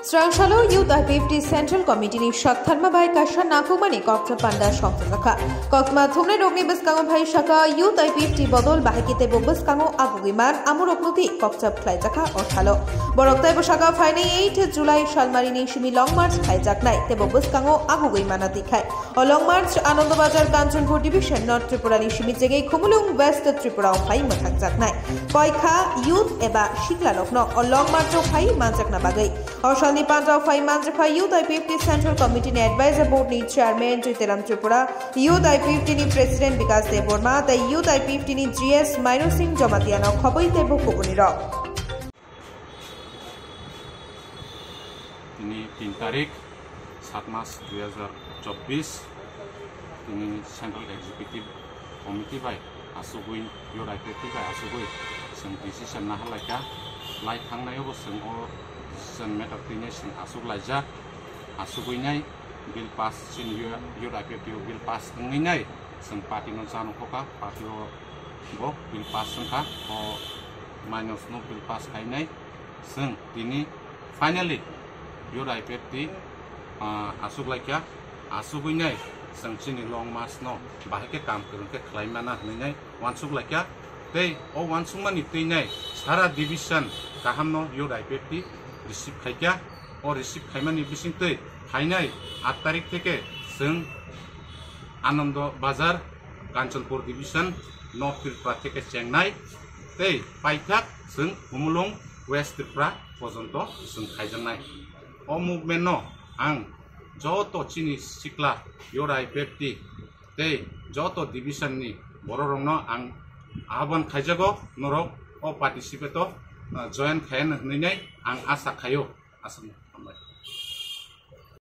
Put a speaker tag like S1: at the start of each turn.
S1: Strangshalo Youth IPFT Central Committee ni Shaktharma Bhai Kasha Nakumani Kokta Panda Shokta Kokma Thumne Rogni Biskango Bhai Shaka Youth IPFT Bodol Bahikite Bobiskango Agugiman Amuroknuti Kokta Plaitaka or Halo Borokta Boshaka Fine 8 July Shalmarini Shimi Long March Hijack Night the Bobiskango Agugimana Dikai or Long March Anandabajar Kanchanpur Division North Tripura Shimijege Kumulung West Tripura Pai Matanjak Night Koika Youth Eba Shikla Lokno or Long March of Pai Manjakna Bagai or Shani Panta of Pai Manjaka Youth IPFT Central Committee ni Advisor Board ni Chairman Jiteram Tripura Youth IPFT ni President Vikas Deborma the Youth IPFT ni GS Mainu Singh Jamatiano Khoboi Tebo Kukuniro
S2: ini 3 tarik 7 Maret 2024 ini Central Executive Committee by Asugui Youth IPFT by Asugui sing decision nahalaka lai thangnai bo sing o decision matter tine sing asug laija asugui nai bill pass sin Youth IPFT bill pass ngai sing party non san khoka party bo bill pass sangka o minus no bill pass kai nai sing tini finally Youth IPFT asuk laikya asugui nai sang chini long mas no bahake kam kurun ke khlaimana nai wansuk laikya tei o wansuk mani tei nai sara division kaham no Youth IPFT receive khaikya o receive khaimani bising tei hainai 8 tarik theke sing Anando Bazar Kanchanpur division North Tripura theke Chengnai tei paithak sing Humulung West Tripura pojonto sing khaijanai o movement no ang joto chini sikla Youth IPFT tei joto division ni bororong no ang ahwan khaijago norok o participate join khayan nai ang asa khayo asam